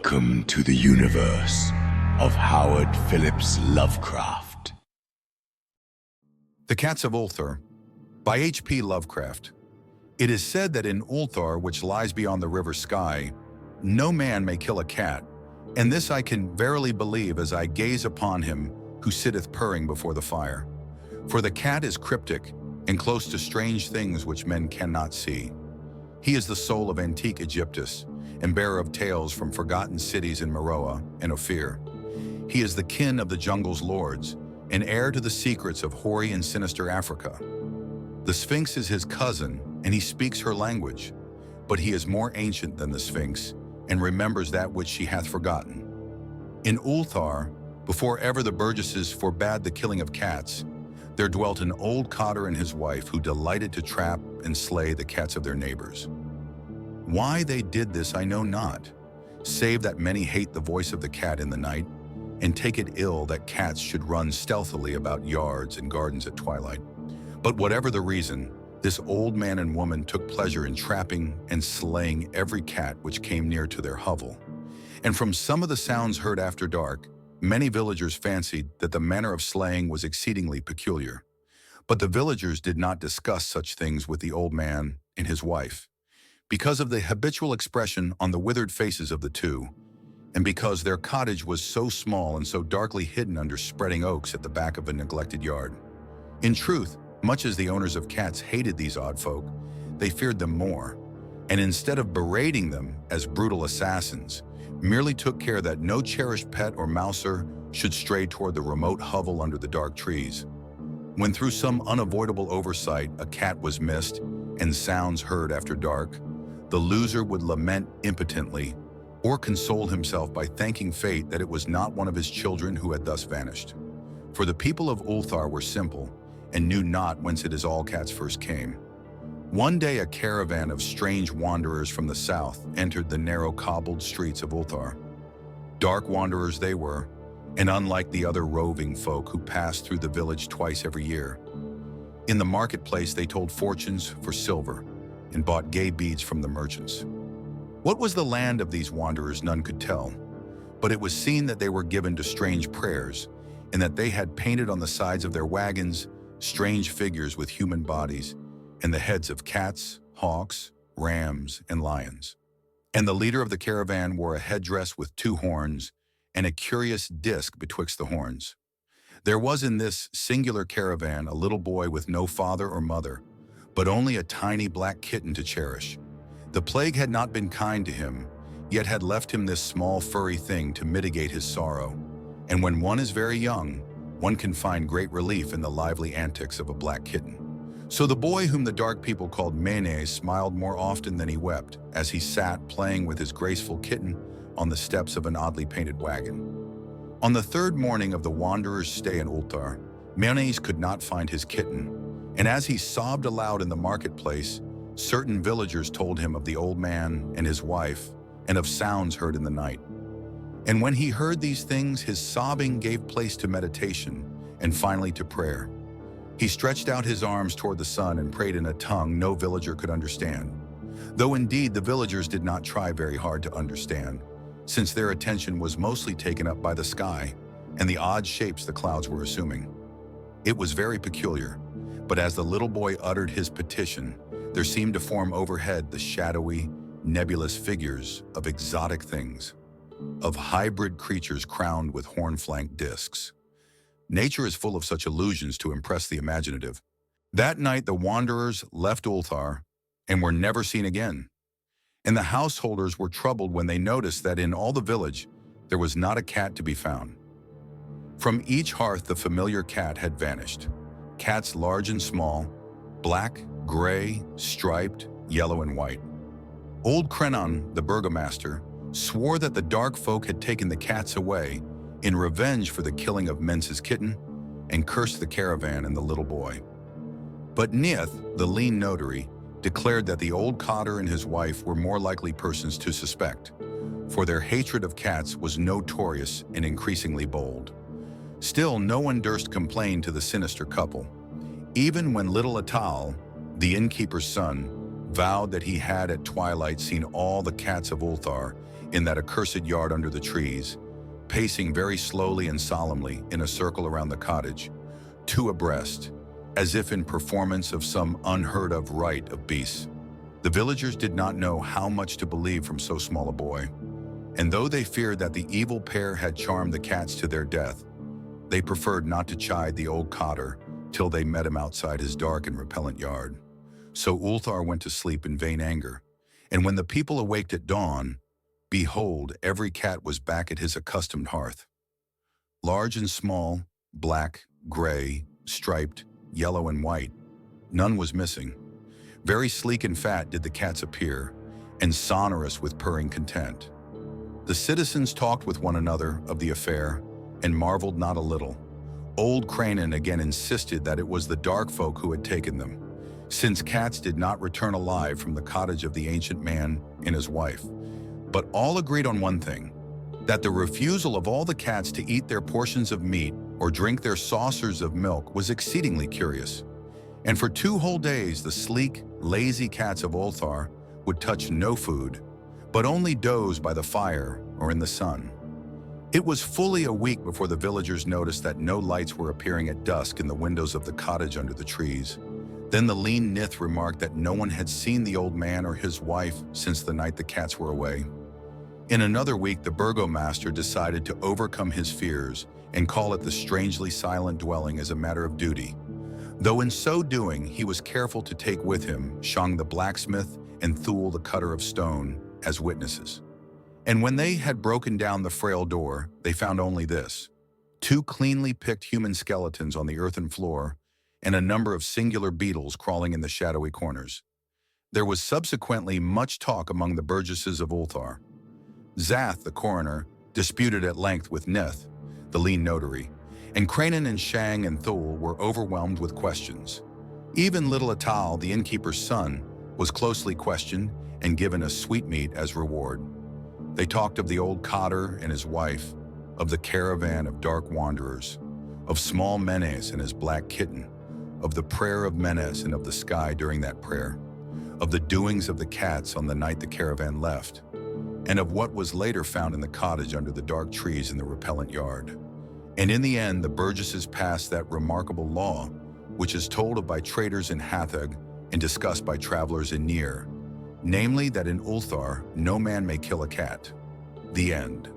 Welcome to the universe of Howard Phillips Lovecraft. The Cats of Ulthar, by H.P. Lovecraft. It is said that in Ulthar, which lies beyond the river Sky, no man may kill a cat, and this I can verily believe as I gaze upon him who sitteth purring before the fire. For the cat is cryptic and close to strange things which men cannot see. He is the soul of antique Egyptus, and bearer of tales from forgotten cities in Meroe and Ophir. He is the kin of the jungle's lords, and heir to the secrets of hoary and sinister Africa. The Sphinx is his cousin, and he speaks her language, but he is more ancient than the Sphinx, and remembers that which she hath forgotten. In Ulthar, before ever the burgesses forbade the killing of cats, there dwelt an old cotter and his wife who delighted to trap and slay the cats of their neighbors. Why they did this I know not, save that many hate the voice of the cat in the night, and take it ill that cats should run stealthily about yards and gardens at twilight. But whatever the reason, this old man and woman took pleasure in trapping and slaying every cat which came near to their hovel. And from some of the sounds heard after dark, many villagers fancied that the manner of slaying was exceedingly peculiar. But the villagers did not discuss such things with the old man and his wife, because of the habitual expression on the withered faces of the two, and because their cottage was so small and so darkly hidden under spreading oaks at the back of a neglected yard. In truth, much as the owners of cats hated these odd folk, they feared them more, and instead of berating them as brutal assassins, merely took care that no cherished pet or mouser should stray toward the remote hovel under the dark trees. When through some unavoidable oversight a cat was missed and sounds heard after dark, the loser would lament impotently or console himself by thanking fate that it was not one of his children who had thus vanished. For the people of Ulthar were simple and knew not whence it is all cats first came. One day a caravan of strange wanderers from the south entered the narrow cobbled streets of Ulthar. Dark wanderers they were, and unlike the other roving folk who passed through the village twice every year. In the marketplace they told fortunes for silver and bought gay beads from the merchants. What was the land of these wanderers none could tell, but it was seen that they were given to strange prayers, and that they had painted on the sides of their wagons strange figures with human bodies and the heads of cats, hawks, rams, and lions. And the leader of the caravan wore a headdress with two horns and a curious disc betwixt the horns. There was in this singular caravan a little boy with no father or mother, but only a tiny black kitten to cherish. The plague had not been kind to him, yet had left him this small furry thing to mitigate his sorrow. And when one is very young, one can find great relief in the lively antics of a black kitten. So the boy, whom the dark people called Mene, smiled more often than he wept as he sat playing with his graceful kitten on the steps of an oddly painted wagon. On the third morning of the wanderer's stay in Ulthar, Menes could not find his kitten, and as he sobbed aloud in the marketplace, certain villagers told him of the old man and his wife, and of sounds heard in the night. And when he heard these things, his sobbing gave place to meditation, and finally to prayer. He stretched out his arms toward the sun and prayed in a tongue no villager could understand, though indeed the villagers did not try very hard to understand, since their attention was mostly taken up by the sky and the odd shapes the clouds were assuming. It was very peculiar, but as the little boy uttered his petition, there seemed to form overhead the shadowy, nebulous figures of exotic things, of hybrid creatures crowned with horn-flanked discs. Nature is full of such illusions to impress the imaginative. That night the wanderers left Ulthar and were never seen again, and the householders were troubled when they noticed that in all the village there was not a cat to be found. From each hearth the familiar cat had vanished. Cats large and small, black, gray, striped, yellow, and white. Old Krenon, the burgomaster, swore that the dark folk had taken the cats away in revenge for the killing of Mens's kitten, and cursed the caravan and the little boy. But Neith, the lean notary, declared that the old cotter and his wife were more likely persons to suspect, for their hatred of cats was notorious and increasingly bold. Still, no one durst complain to the sinister couple, even when little Atal, the innkeeper's son, vowed that he had at twilight seen all the cats of Ulthar in that accursed yard under the trees, pacing very slowly and solemnly in a circle around the cottage, two abreast, as if in performance of some unheard-of rite of beasts. The villagers did not know how much to believe from so small a boy, and though they feared that the evil pair had charmed the cats to their death, they preferred not to chide the old cotter till they met him outside his dark and repellent yard. So Ulthar went to sleep in vain anger, and when the people awaked at dawn, behold, every cat was back at his accustomed hearth. Large and small, black, gray, striped, yellow and white, none was missing. Very sleek and fat did the cats appear, and sonorous with purring content. The citizens talked with one another of the affair, and marveled not a little. Old Cranen again insisted that it was the dark folk who had taken them, since cats did not return alive from the cottage of the ancient man and his wife. But all agreed on one thing, that the refusal of all the cats to eat their portions of meat or drink their saucers of milk was exceedingly curious. And for 2 whole days the sleek, lazy cats of Ulthar would touch no food, but only doze by the fire or in the sun. It was fully a week before the villagers noticed that no lights were appearing at dusk in the windows of the cottage under the trees. Then the lean Nith remarked that no one had seen the old man or his wife since the night the cats were away. In another week, the burgomaster decided to overcome his fears and call it the strangely silent dwelling as a matter of duty, though in so doing he was careful to take with him Shang the blacksmith and Thul the cutter of stone as witnesses. And when they had broken down the frail door, they found only this: 2 cleanly picked human skeletons on the earthen floor and a number of singular beetles crawling in the shadowy corners. There was subsequently much talk among the burgesses of Ulthar. Zath, the coroner, disputed at length with Nith, the lean notary, and Cranen and Shang and Thul were overwhelmed with questions. Even little Atal, the innkeeper's son, was closely questioned and given a sweetmeat as reward. They talked of the old cotter and his wife, of the caravan of dark wanderers, of small Menes and his black kitten, of the prayer of Menes and of the sky during that prayer, of the doings of the cats on the night the caravan left, and of what was later found in the cottage under the dark trees in the repellent yard. And in the end, the burgesses passed that remarkable law, which is told of by traders in Hathag and discussed by travelers in Nir, namely that in Ulthar no man may kill a cat. The end.